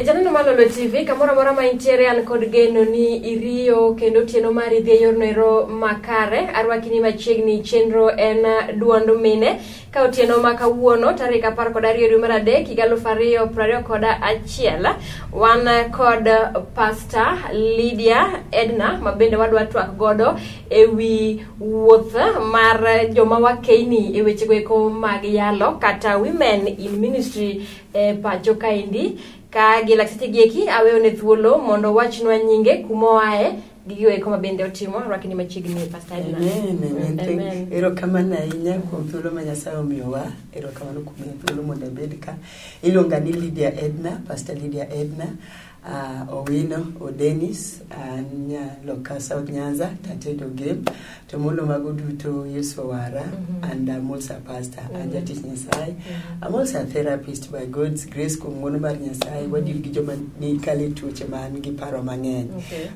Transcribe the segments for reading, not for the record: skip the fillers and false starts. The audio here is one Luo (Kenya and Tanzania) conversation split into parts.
Janano Malolo TV, kamora mora ma intiere an kod geno ni irio kendo tieno mari dhi yornero makare arwakini machiegni chenro en duondo mine ka otieno makawuono tarik 12 dwe mar adek higa 2021 wan kod Pastor Lydia Edna mabende wadwa twak godo ewi wuoth mar joma wakeini e weche goeko mag yalo kata women in ministry pacho kaindi ka gilaksiti gieki aweone thuolo mondo wachnwa nyinge kumoae gigiweko mabende otimo rwakini machiegni Pastor Edna. Amen. Erokamano ahinya kuom thuolo ma Nyasaye omiyowa. Erokamano kuom thuolo mondo abed ka. Iluonga ni Lydia Edna, Pastor Lydia Edna. Owino Odenis loka South Nyanza tatedo game to molo mago duto Yesu wara and I'm also a pastor ajatich Nyasaye. I'm also a therapist by God's grace kuom ng'wono mar Nyasaye wadil gi joma ni kale tuoche man gi paro mang'eny.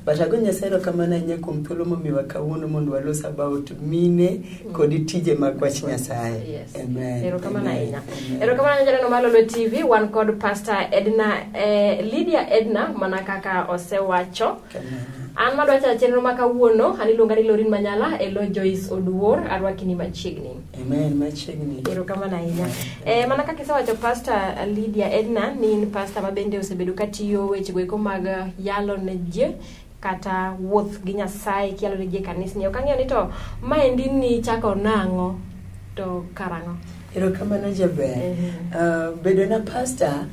But ago Nyasaye erokamano ahinya kuom thuolo momiwa kawuono mondo walos about mine kod tije mag wach Nyasaye. Amen. Erokamano ahinya. Erokamano Janano Malolo TV wan kod Pastor Edna Lydia Edna mana kaka osewacho. An madwacha chenro makawuono aniluonga ni Lorin Manyala elo Joyce Oduor arwakini machiegni. Amen, machiegni. Erokamano ahinya. Mana kaka isewacho Pastor Lydia Edna ni pastor mabende osebedo katiyo weche goeko mag yalo ne ji kata wuoth gi Nyasaye kialo ne ji kanisni. Okang'eyo ni to maendi ni chako nang'o to karango. Erokamano jaber. Bedo na pastor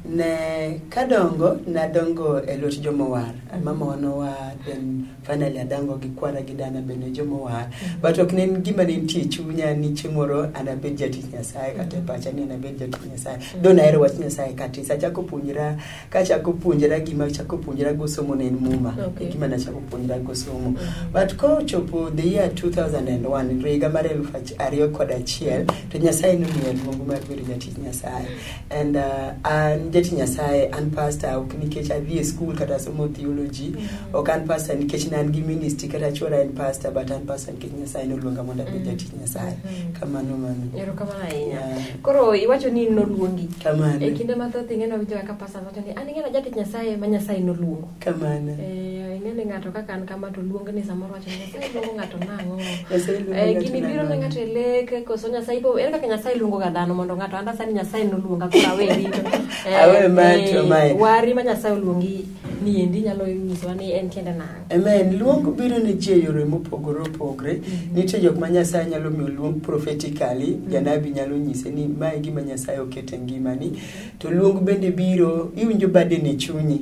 ne kadongo nadongo elot jomowar. Mama wanowa then finally adango gi kwara gi dana bende jomowar. But ok nen gima ne nitie chunya ni chimoro anabed jatich Nyasaye kata pacha ni anabed jatich Nyasaye. Dona ero wach Nyasaye kata sachako puonjra gima chako puonjra go somo ne muma. Gima na chako puonjra go somo. But ko chopo the year 2001 rega mar 2001 to Nyasaye no mi luongo mar bedo jatich Nyasaye. And an jatich Nyasaye an pastor ok nikech adhi e school kata somo theology ok an pastor nikech nan gi ministry kata chora en pastor but an pastor nikech Nyasaye no luonga mondo abed jatich Nyasaye. Kamano mano. Erokamano ahinya. Koro iwacho ni no luongi. Kamano. E kinde mathoth ing'eno winjo kaka pastor wacho ni an ing'eno jatich Nyasaye ma Nyasaye no luongo. Kamano. Ing'eno ng'ato kaka an kama to luongo ni samoro wacho Nyasaye luongo ng'ato nang'o. Gini biro ne ng'ato lek koso Nyasaye po en kaka Nyasaye luongo ga dhano mondo ng'ato anda sani Nyasaye no luonga kora we rito. Awe macho mai. Wari ma Nyasaye luongi ni endi nyalo nyiso ni en tiende nang'o. Amen. Luongo biro ne ji yore mopogore opogore. Nitie jok ma Nyasaye nyalo miyo luong prophetically, janabi nyalo nyise ni mae gima Nyasaye oketo e ngimani. To luong bende biro iwinjo bade ne chunyi.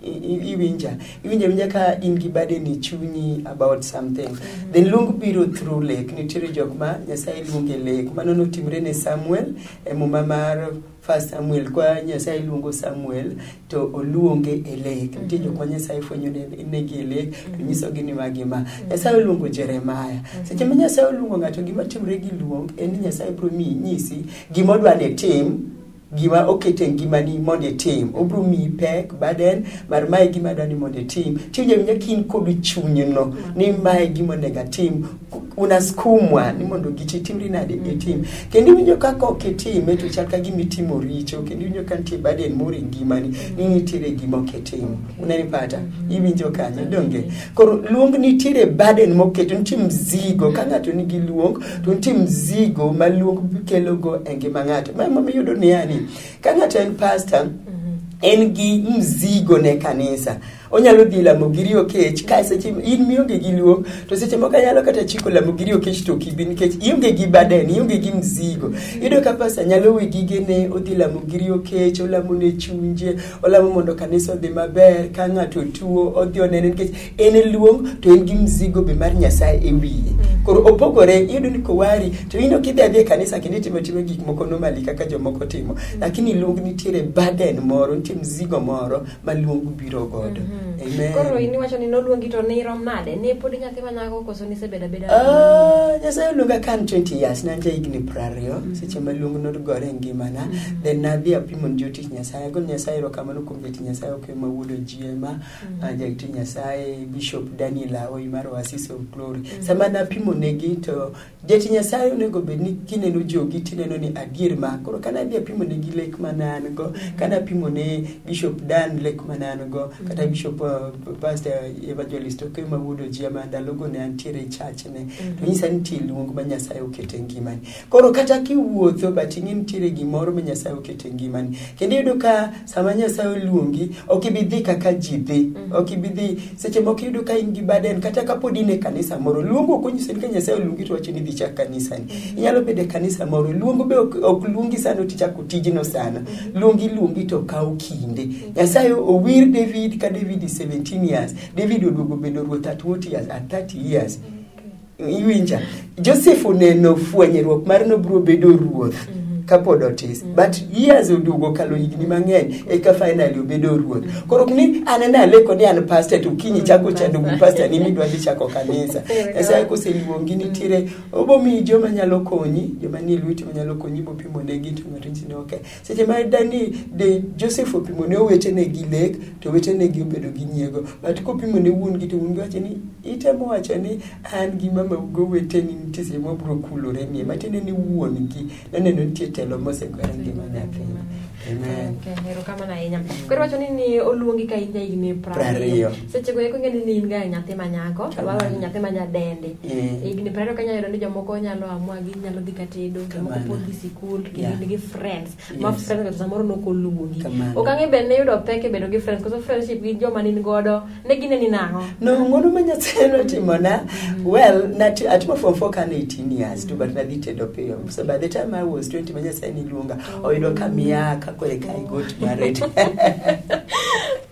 Iwinja ka in gi bade ni chunyi about something. Then luong biro through lek. Nitie jok ma Nyasaye luonge lek. Mano notimre ne Samuel e muma mar First Samuel kwa Nyasaye luongo Samuel to oluonge e lek. Nitie jok ma Nyasaye fwenyo ne gi lek to nyiso gi ni magima. Nyasaye luongo Jeremiah. Seche ma Nyasaye luongo ng'ato gima timre gi luong en ni Nyasaye biro nyisi gima odwane tim gima okete ngimani mondo tim obro mi pek baden mar mai gima dani mondo tim tiye nyakin kod chunyno ni mai gima negatim unaskumwa ni mondo gichi timri nade e tim kendo winjo kaka oketim to chaka gimi timo richo kendo winjo kantie baden mori ngimani ni nitire gima oketim unanipata iwinjo kanyo donge koro luong nitire baden moketo ntim mzigo ka ng'ato nigi luong to ntim mzigo ma luong kelo go e ngima ng'ato mama yudo ni yani ka ng'ato en pastor en gi mzigo ne kanisa onyalo dhi lamo giri okech ka seche in mionge gi luong to seche moko nyalo kata chiko lamo giri okech to kibi nikech ionge gi baden ionge gi mzigo ido ka pastor nyalo wi gige ne odhi lamo giri okech olamo ne chunje olamo mondo kanisa odhi maber ka ng'ato tuo odhi onene nikech en luong to en gi mzigo be mar Nyasaye e wiye koro opogore ido ni kowari to ino kidhi kanisa kendo timo gik moko normally kaka jomoko timo lakini luong nitiere baden moro nitie mzigo moro ma luong biro godo Amen. Koro ini wacho ni noluongi to ni rom nade ne pod nyathi manyako koso ni sebeda beda Nyasaye luonga kan 20 years na nja igni 20 seche maluongo nogore ngimana then nadhi apimo jotich Nyasaye go Nyasaye ro kamano kuom jotich Nyasaye ok mawuodo jiema jatich Nyasaye Bishop Daniel Aoi mar Oasis of Glory sama napimo negi to jatich Nyasaye onego bed ni kineno jogi tineno ni adier ma koro kana dhi apimo negi lek manan go kana apimo ne Bishop Dan lek manan go kata Bishop Pastor Evangelist ok mawuodo jiema ndalogo ne antiere church ne to nyisa nitie luong ma Nyasaye okete ngimani koro kata kiwuotho but ing'in tiere gimoro ma Nyasaye okete ngimani kendo yudo ka sama Nyasaye luongi ok ibidhi kaka jidhi ok ibidhi seche moko yudo ka in gi baden kata kapod in e kanisa moro luongo ok onyiso ni ka Nyasaye luongi to wacho ni dhi chak kanisa ni inyalo bedo e kanisa moro luongo be ok luongi sana tichako tijno sana luongi to kawo kinde Nyasaye owir David ka David 17 years David oduogo bedo ruoth at 40 years at 30 years iwinja Joseph oneno fwenyruok mar nobro bedo ruoth kapod otis but years oduogo kalo higni mang'eny eka finally obedo ruoth koro ni anena leko ni an pastor to kinyi chako chando pastor ni midwa dhi chako kanisa Nyasaye koseluongi nitiere obomi joma nyalo konyi joma ni lwiti manyalo konyi bopimo negi to ng'ato ni okay seche ma Dani de Joseph opimo ne owetene gi lek to wetene gi obedo gi nyiego but kopimo ne wuon gi to wuon gi wacho ni itemo wacho ni an gi mama ugo weteni nitie seche mobro kulore mie matene ni wuon gi naneno nitie telo mosegwara ngima nyathi. Amen. Hero kama na inya. Koro wacho ni oluongi ka inya igni 20. Seche go ng'eni ni inga nyathi manyako, to nyathi manyadende. Igni 20 kanya yero ni jomoko nyalo amua gi nyalo dhi katedo, jomoko pod dhi sikul, kendo gi friends. Ma friends ka samoro no koluongi. Okange ben ne yudo peke bedo gi friends, koso friendship gi joma nin godo, ne gine ni nango. No, ngono ma Nyasaye no timona. Well, nati atimo from 4 kan 18 years to but nadhi tedo piyo. So by the time I was 20 ma Nyasaye ni luonga, oyudo kamiaka kore kai got married.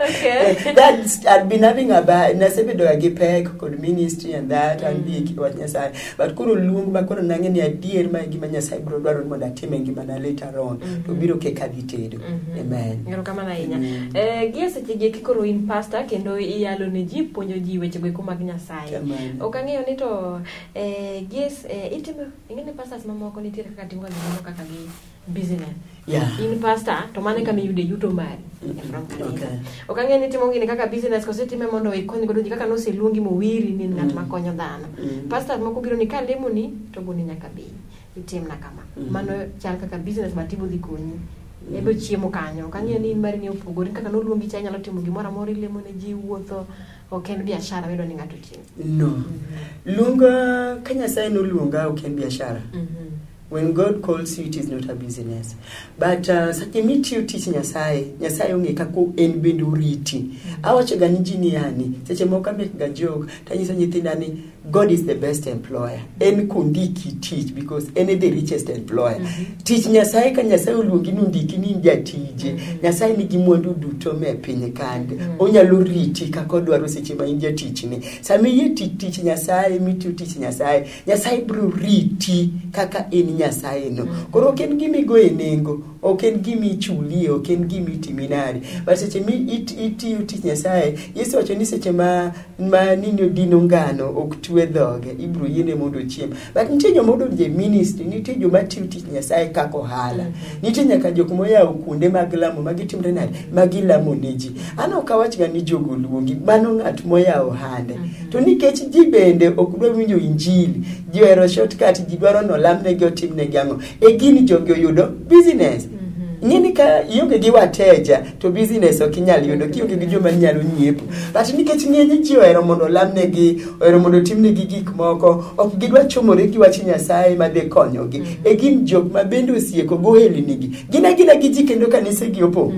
Okay. That I'd been having a bad nasebedo gi pek kod ministry and that and be what Nyasaye but koro luong ba koro nange ni adier ma gima Nyasaye bro dwaro mondo atime gima na later on to biro ke kadhi tedo. Amen. Ngero kama na inya. Gie seche gi koro in pastor kendo iyalo ne ji ponjo ji weche go mag Nyasaye. Okang'eyo ni to gies itimo ingene pastors mamoko nitiere kaka timo gimoro kaka gi business. Yeah. In pastor to mane kama yude yuto mari from kanisa. Okang'eyo ni timo gini kaka business kose time mondo ikony godo ji kaka no se luongi mowiri ni ng'at makonyo dhano. Pastor moko biro ni ka lemo ni to buni nyaka bi itim na kama. Mano chal kaka business matibo dhi konyi. Ebo chiemo kanyo. Okang'eyo ni in mari ni opogore kaka no luongi cha nyalo timo gimoro amora lemo ne ji wuotho oken biashara wedo ni ng'ato timo. No. Luonga ka Nyasaye no luonga oken biashara. When God calls you, it is not a business. But such a meet you teach Nyasaye onge kako en bendo riti. Awacho ga ni yani, seche moko make ga joke, tanyisa nyithinda ni God is the best employer. En kundiki teach because en the richest employer. Teach Nyasaye ka Nyasaye oluongi nundiki ni jatije. Nyasaye nigi mwandu duto me piny kande. Onyalo riti kako dwaro seche ma in jatich ne. Sami ye teach Nyasaye, meet you teach Nyasaye. Nyasaye bro riti kaka en Nyasaye no. Koro ken gimi go enengo, oken gimi chulie, oken gimi timinari. But seche mi iti teach Nyasaye, Yesu wacho ni seche ma nini dino ngano ok dhoge ibro yene mondo chiem but nitie joma odonje ministry nitie joma tiyo tich Nyasaye kako hala nitie nyaka jok moyawo kuonde mag lamo magitimre nade magilamo neji ano kawach ga ni jogo luongi mano ng'at moyawo hande to nikech ji bende ok dwa winjo injili ji ero shortcut ji dwaro no lamne gi otimne gango e gini jogo yudo business Nyini ka ionge gi wateja to business ok inyal yudo kionge gi joma nyalo nyiepo but nikech ng'eny ji ohero mondo lamnegi ohero mondo timnegi gik moko ok gidwa chomore gi wach Nyasaye ma de konyogi e gin jok ma bende osieko go helinigi gina gi ji kendo kanisa gi opong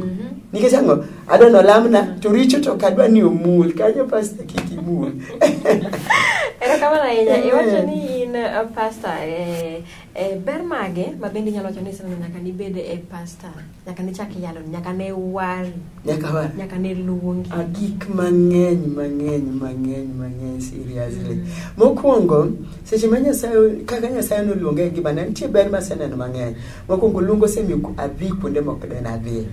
nikech ang'o adono lamna to richo to kadwa ni omul kanyo pastor kiki mul era kama na inya iwacho ni in a pastor ber mage ma bende nyalo wacho ni sana nyaka ni bede e pastor nyaka ni chaki yalo nyaka ne wari nyaka ne luongi agik mang'eny seriously mokwongo seche ma Nyasaye kaka Nyasaye no luonge gi bana nitie ber ma seneno mang'eny mokwongo luongo semi adhi kuonde mok den adhi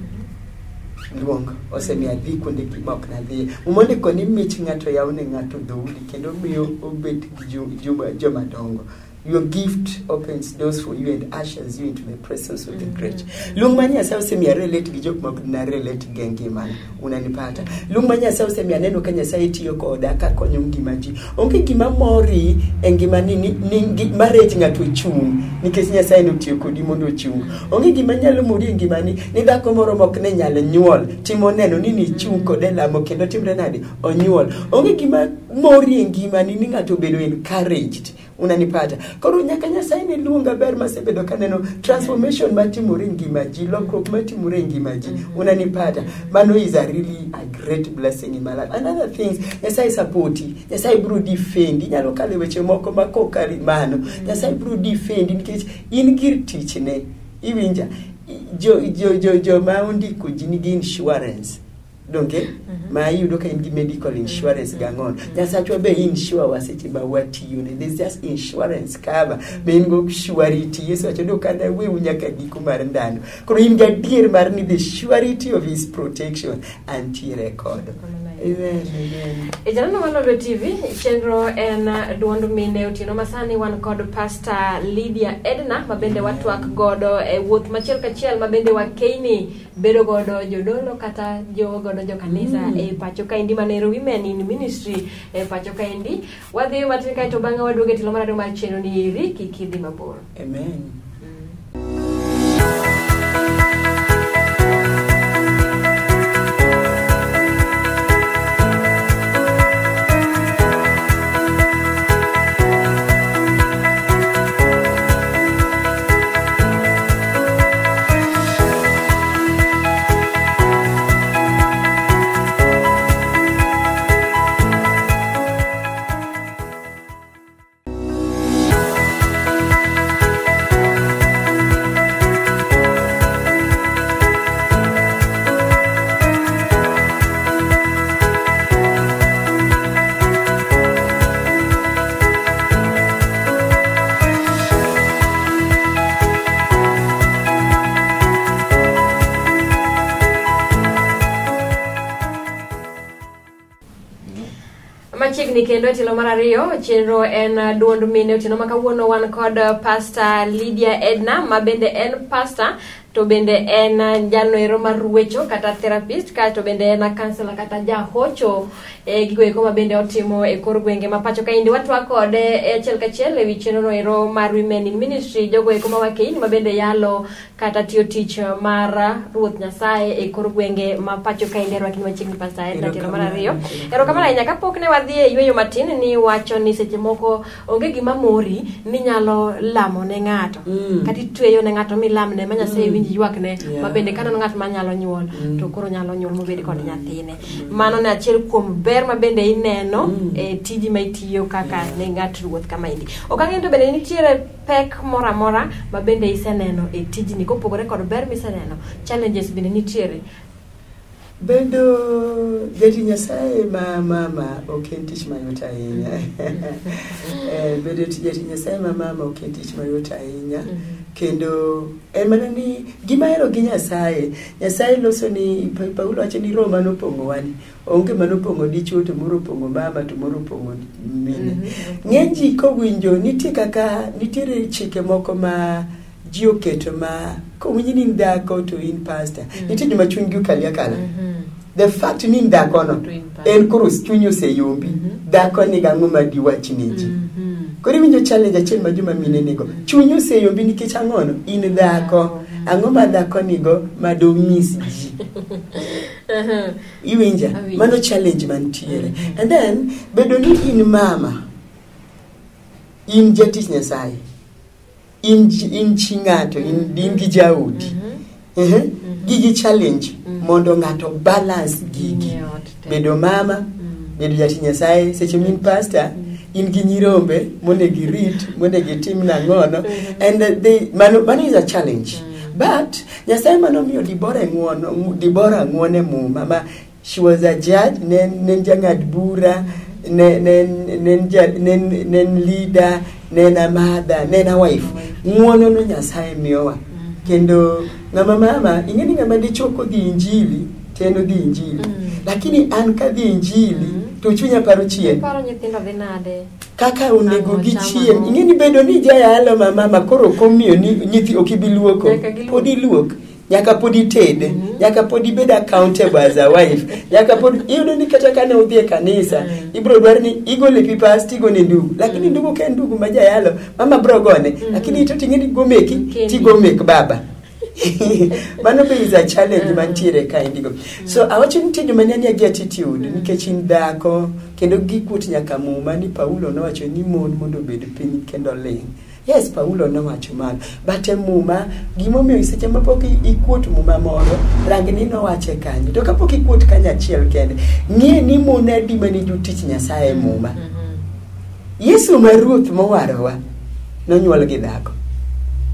luong osemiya dhi kuonde ma ok nadhi. Umondo koni mich ng'ato yawne ng'ato dhoudi kendo miyo obet gi joma dongo. Your gift opens doors for you and ushers you into the presence of the great. Luong ma Nyasaye osemiya relate gi jok ma ok na relate gi ngimana. Unanipata? Luong ma Nyasaye osemiya neno ka Nyasaye tiyo koda ka konyo ngima ji. Onge gima mori e ngimani ni marech ng'ato chung nikech Nyasaye notiyo kodi mondo ochung. Onge gima nyalo mori e ngimani ni dhako moro mok ne nyalo nyuol timo neno ni chung kode lamo kendo timre nade onyuol. Onge gima mori e ngimani ni ng'ato bedo encouraged. Unanipata? Koro nyaka Nyasaye ne luonga ber masebedo kaneno transformation matimore ngima ji, lokruok matimore ngima ji. Unanipata? Mano is a really a great blessing in my life. Another things, Nyasaye supporti, Nyasaye bro defendi, nyalo kale weche moko makokali mano. Nyasaye bro defendi nikech in gir tich ne. Iwinja jo ma ondiko ji nigi insurance. Donge ma yudo ka in gi medical insurance gangon. Nyasachwa be insure waseche ma watiyo ne. There's just insurance cover. Men go surety. Yesu achodo kada we unyaka giko mar ndano. Koro in ga dier mar ni the surety of his protection anti record. Amen. Ejana Wanodo TV chenro en duondo mine utino masani wan kod Pastor Lydia Edna mabende watu ak godo e wuoth machiel kachiel mabende wakeini bedo godo jodolo kata jogodo jo kanisa e pacho kaindi manero women in ministry e pacho kaindi wadhi matin kai to banga waduoge tilo marado mar chenro ni iri kikidhi mabor. Amen. Machiegni kendo tilo mar ariyo chenro en duond mine utino makawuono wan kod Pastor Lydia Edna mabende en pastor to bende en janoero mar ruecho kata therapist to bende en counselor kata jahocho gigo eko mabende otimo e kor gwenge mapacho kaindi watwa kode e achiel kachiel ewi chenro ero mar women in ministry jogo eko mawakeini mabende yalo kata tiyo tich mar ruoth Nyasaye e kor gwenge mapacho kaindi rwakini machiegni Pastor Edna tilo mar ariyo. Ero kamana inya kapok ne wadhi e yweyo matin ni wacho ni seche moko onge gima mori ni nyalo lamo ne ng'ato kata tweyo ne ng'ato milamne ma Nyasaye winji ywakne mabende kaneno ng'at ma nyalo nyuol to koro nyalo nyuol mobedi kod nyathine. Mano ne achiel kuom ber mabende ineno e tiji ma itiyo kaka ne ng'at ruoth kama indi. Okang'e to bende nitiere pek mora mora mabende iseneno e tijni kopogore kod ber miseneno, challenges bende nitiere. Bedo jati Nyasaye ma mama ok en tich mayot ahinya. Bedo jati Nyasaye ma mama ok en tich mayot ahinya. Kendo mana ni gima ero gi Nyasaye loso ni Paulo wacho ni Roma nopongo wani. Onge manopongo dichuo to moro pongo mama to moro pongo mine. Ng'eny ji kowinjo nitiere chike moko ma ji oketo ma kowinji ni ndako to in pastor. Nitie joma chunygi kalia kala. The fact ni ndako no en koro chunyo se yombi. Dhako ni gang'o ma diwachni ji. Koro winjo challenge achiel ma joma mine nigo. Chunyo se yombi nikech ang'ono in dhako. Ang'o ma dhako nigo ma do miss ji. Iwinja mano challenge mantiere. And then bedo ni in mama in jatich Nyasaye in chingato in gi jaudi gigi challenge mondo ngato balance gigi bedo mama bedo jatich Nyasaye seche min pastor in gi nyirombe monegi rit monegi tim na ngono and mano is a challenge. But Nyasaye mano miyo Dibora ng'wone muma ma she was a judge nen jang'ad bura nen leader nen a mother nen a wife. Ng'wono no Nyasaye miyowa kendo ng'ama mama ing'eni ng'ama dichuo kodhi injili teno dhi injili. Lakini an ka dhi injili to chunya paro chien. Paro nyithindo dhi nade. Kaka onego gichiem. Ing'eni bedo ni jayalo mama koro komiyo ni nyithi okibiluoko. Podi luok. Nyaka podi tede. Nyaka podi bed accountable as a wife. Nyaka podi iyudo ni kata kane udhi e kanisa, ibro dwar ni igole pipas tigone ndugu. Lakini ndugu ke ndugu ma jayalo, mama bro gone. Lakini ito ting'eni gomeki, tigomek baba. Mano be is a challenge mantiere ka indigo. So awacho ni tije manyani agi attitude nikech in dhako kendo gikuot nyaka muma ni Paulo nowacho ni mon mondo bed piny kendo ling. Yes, Paulo nowacho mano. But muma gimomiyo seche mapok ikuot muma moro rangni nowache kanyo. To kapok ikuot kanyo achiel kende ng'e ni mon adi mane jotich Nyasaye muma. Yesu ma ruoth mowarowa nonyuol gi dhako.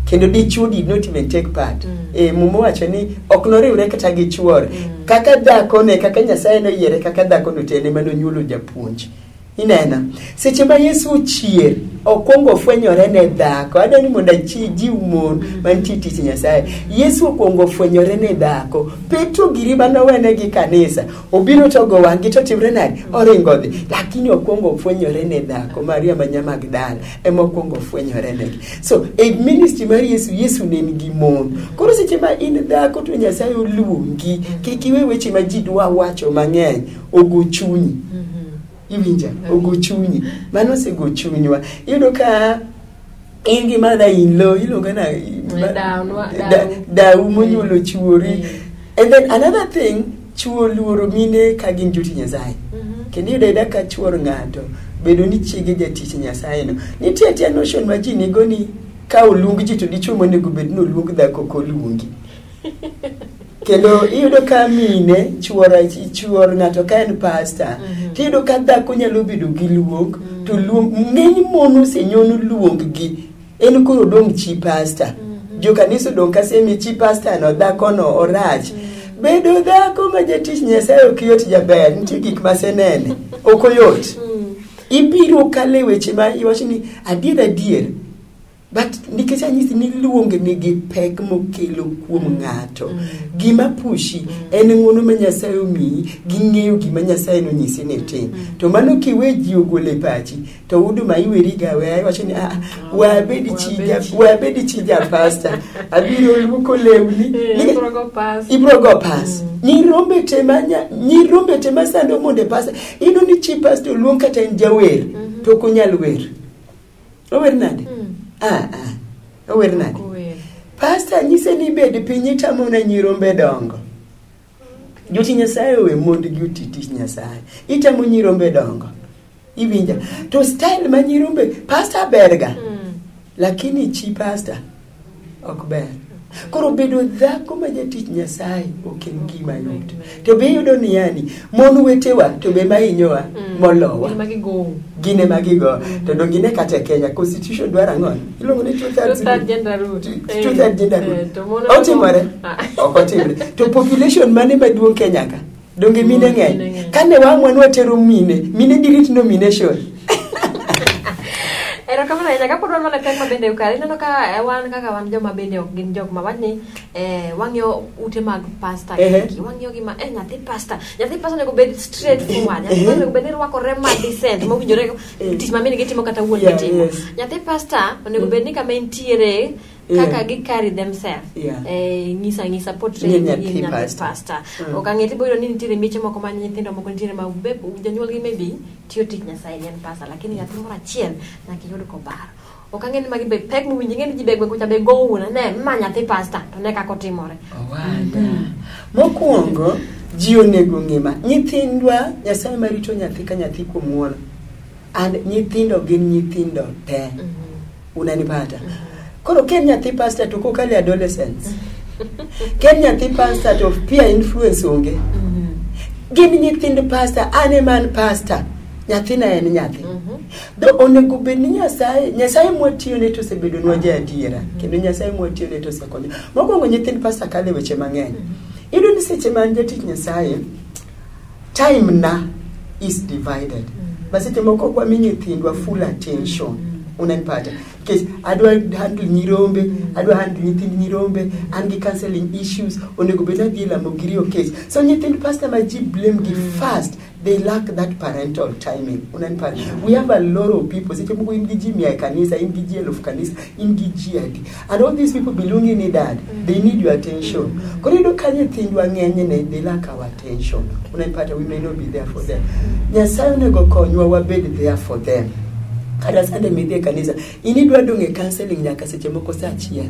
Kendo dichuo did not even take part. Mumo wacho ni ok noriwre kata gi chuor. Kaka dhako ne kaka Nyasaye no yiere kaka dhako no tene manonyuolo japuonj. Inena seche ma Yesu chier okwongo fwenyore ne dhako. Adani mondo jiw mon mantie tich Nyasaye. Yesu okwongo fwenyore ne dhako. Petro giriba nowene gi kanisa. Obiro to go wangi to timre nadi oringo dhi. Lakini okwongo fwenyore ne dhako. Maria ma Magdala ema okwongo fwenyore ne. So a ministry mar Yesu ne nigi mon. Koro seche ma in dhako to Nyasaye oluongi kik iwe weche ma ji dwa wacho mang'eny ogo chunyi. Iwinja ogo chunyi mano se go chunywa yudo ka ingi mother in law iluonga na daw monyuolo chuori. And then another thing, chuo luoro mine ka gin joti Nyasaye. Kendo yudo ka chuor ng'ato bedo ni chiege jatich Nyasaye no nitie tia notion ma ji nigo ni ka oluong ji to dichuo monego bed no luong dhako koluongi. Kendo iyudo ka mine chuor ng'ato ka en pastor tiyudo ka dhako nyalo bedo gi luong to luong ng'eny mon osenyono luong gi en koro dong chi pastor. Jo kanisa dong ka semi chi pastor no dhako no orach. Bedo dhako ma jatich Nyasaye ok yot jaber. Nitie gik masenene ok oyot. Ibiro kale weche ma iwacho ni adier but nikech anyisi ni luonge nigi pek mokelo kuom ng'ato. Gima pushi en ng'uono ma Nyasaye omiyi gi ng'eyo gima Nyasaye nonyisi ni tim. To mano kiwe ji ogole pachi to uduma iweri gawe iwacho ni wabedi chija pastor abiro luoko lewni ibro go pass. Nyirombe tema sando monde pastor ido ni chi pastor luong kata en jawer to konyal wer. Ower nade? Ower nade? Pastor nyise ni bed piny tamo na nyirombe dongo. Joti Nyasaye we mond gi tich Nyasaye. Itamo nyirombe dongo. Iwinja. To style ma nyirombe pastor berga. Lakini chi pastor ok ber. Koro bedo dhako ma jatich Nyasaye ok en gima yot. To be yudo ni yani mon wetewa to be ma inyowa molowa. Gine magigo to do gine kata Kenya constitution dwara ng'on ilongo ni truth and gender rule otimore okotimore to population mane maduong Kenya ka donge mine ng'eny kane wamwan watero mine dirit nomination. Ero kama na nyaka podon mana pek mabende ukari neno ka wan kaka wan joma bende ok gin jok mawani wang'yo ute mag pastor wang'yo gima nyathi pastor nego bed straight forward nyathi nego bed rwakore ma decent mowinjore tich mamine gitimo kata wuon gitimo nyathi pastor onego bed ni kama entiere kaka gi carry themselves ngisa portrait nyathi pastor okang'eti boyo ni nitiere miche moko ma nyithindo moko nitiere ma janyuol gi maybe tiyo tich Nyasaye en pastor lakini nyathi moro achiel nyaka yud ko bar okang'eni magi be pek mowinji ng'eni ji be gwe kucha be gowuna ne ma nyathi pastor to ne kako timore mokwongo ji onego ng'ima nyithindwa Nyasaye marito nyathi ka nyathi kuom ng'uono and nyithindo gin nyithindo te unanipata. Koro ken nyathi pastor to kokali adolescents. Ken nyathi pastor to peer influence onge. Gin nyithind pastor, ane man pastor. Nyathi na en nyathi. Do onego bed ni Nyasaye mwatiyo ne to sebedo nwa adiera. Kendo Nyasaye mwatiyo ne to sekonyo. Mokwongo nyithind pastor kale weche mang'eny. Ido ni seche man jatich Nyasaye time na is divided. Baseche moko kwa mi nyithindwa full attention. Unanipata. Nikech adwa handle nyirombe, adwa handle nyithind nyirombe, an gi counseling issues, onego bed adhi lamo giri okech. So nyithind pastor ma ji blame gi fast, they lack that parental timing. We have a lot of people. Seche moko in gi ji 100 kanisa, in gi ji 1000 kanisa, in gi ji adi. And all these people belonging in that, they need your attention. Koro iyudo ka nyithindwa ng'enyne, they lack our attention. Unanipata, we may not be there for them. Nyasaye onego konywa wabed there for them. Kata sande midhi kanisa, inidwa donge counseling nyaka seche moko saa achiel.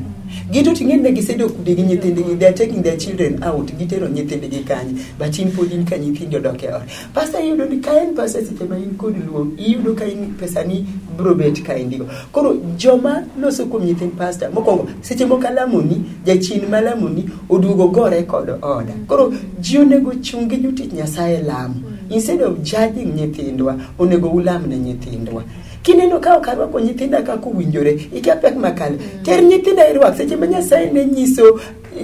Gito ting'eni gisedo kude gi nyithindgi, they are taking their children out, gitero nyithindgi kanye, but in pod in ka nyithindi odoke ot. Pastor iyudo ni ka en pastor seche ma in kod luong, iyudo ka in pesani bro bet ka indigo. Koro joma loso kuom nyithind pastor, mokwongo seche moko alamoni, jachin malamoni oduogo gore kod oda. Koro ji onego chungi jotich Nyasaye lamo. Instead of judging nyithindwa, onego ulam ne nyithindwa. Kineno ka okarwako nyithinda kako winjore, ikia pek makale. Ter nyithinda irwak, seche ma Nyasaye ne nyiso,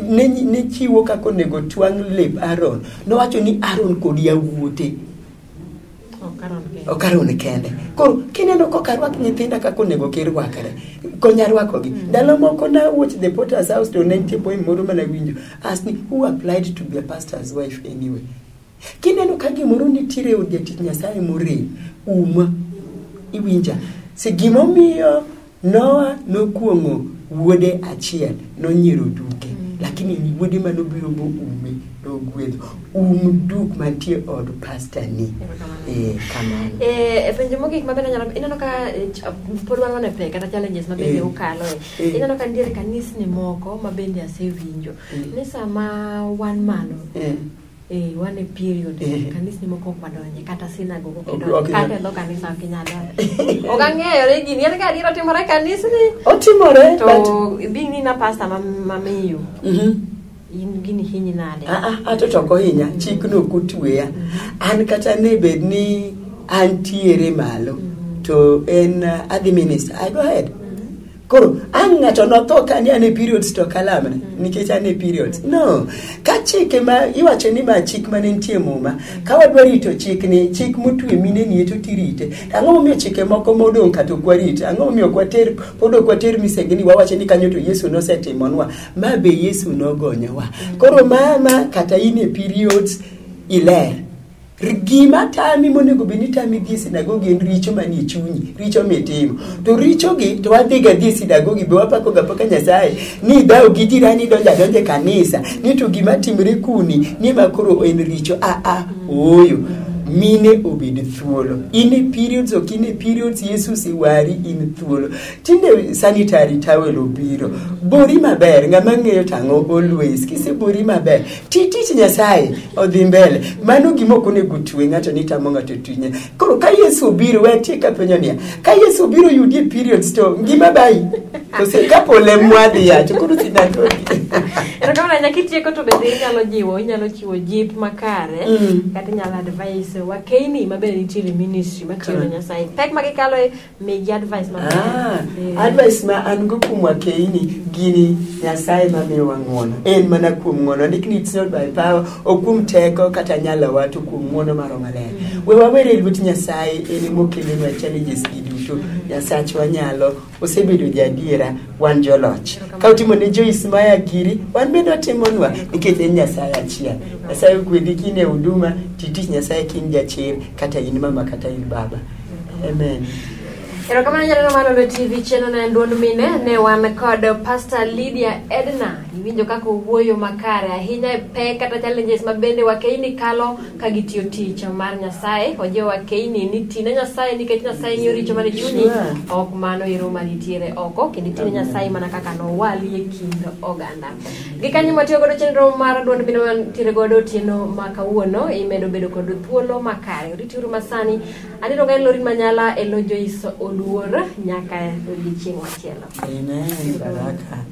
ne chiwo kako nego twang' lep Aaron. Nowacho ni Aaron kod yawuote. Okaron kende. Koro kineno kokarwak nyithinda kako nego kirwakare. Konya rwakogi. Ndalo moko na watch the Potter's House to 90 point moro mana winjo. Ask me who applied to be a pastor's wife anyway. Kineno ka gimoro nitiere od jatich Nyasaye more uma iwinja. Se gimomiyo Noah nokuongo wuode achiel nonyiero duke, lakini ni wuode manobiro go ume nogwedho duk mantie od pastor ni. Kamano. Penjo mogik mabende nyalo ineno ka pod wan e pek kata challenges mabende ukalo ineno ka ndiere kanisni moko mabende asewinjo ni sama wan malo one period kanisa moko kwadonye kata sinagogo kedo kata ndo kanisa kinyalo ogang'eyo re gini en ka diro timore kanisa ni otimore to bini na pastor mamiyo in gini hinyi nade atoto ko hinya chikno kutweya an kata ne bed ni antiere malo to en adhi minister I go ahead. Koro, ng'ato notho ka ni ane periods to kalamne, nikech ane periods. No, ka chike ma iwacho ni ma chik mane nitie muma, ka wadwa rito chik ni, chik motwe mine ni to tirite. Ang'o momiyo chike moko modong' kata ok warito? Ang'o momiyo pod ok water misengini wawacho ni kanyo to Yesu nosetimonwa, ma be Yesu nogonyowa. Koro mama kata ine periods iler. Gima tami monego beni tami dhi sinagogi en richo manie chunyi, richo mitimo. To richo gi to wadhi ga dhi sinagogi be wapako ga paka Nyasaye ni dawo gi jirani donje kanisa ni to gima timre kuni ni makoro en richo oyo mine obed thuolo. In periods ok in periods Yesu siwari in thuolo. Tinde sanitary towel obiro. Bori maber ng'ama ng'eyo tang'o always. Kise bori maber. Tich Nyasaye odhi mbele. Mano gimoko ne gutwe ng'ato ni tamo ng'ato tunye. Koro ka Yesu obiro wetie ka penyo niya. Ka Yesu obiro yudie periods to ngima bai. Kose kapole mwadhi ya chukuru sinatoki. Kama nyakitieko to bende inyalo chiwo jip makare kata nyalo advice wakeini mabende nitiere ministry matiyo Nyasaye pek magikalo megi advice makare. Advice ma an go kuom wakeini gini Nyasaye mamiyo wang'uono en mana kuom ng'uono ndikni it's not by power okum teko kata nyalo watu kuom ng'uono maro maler. We wawere lwet Nyasaye en mokelonwa challenges gi duto. Nyasachwa nyalo osebedo jadiera wan joloch. Ka utimo ne Joyce Maya Giri wan bende otimonwa nikech en Nyasaye achiel. Nyasaye gwedhi kine huduma titich Nyasaye kin jachir kata in mama kata in baba. Amen. Ero kama nyalo malo TV channel na Duond Mine ne wan kod Pastor Lydia Edna iwinjo kako wuoyo makare ahinya pe kata challenges mabende wakeini kalo ka gitiyo tich mar Nyasaye oje wakeini ni tine Nyasaye nikech Nyasaye ng'iyo richo mane chunyi ok mano iro manitiere oko kendo tine Nyasaye mana kaka no wali e kind oganda gikanyo matiyo godo chenro mar Duond Mine mantiere godo tieno makawuono imedo bedo kod thuolo makare rituru masani aniro ga Lorin Manyala elo Joyce Oluor nyaka odiochieng' machielo. Amen. Baraka.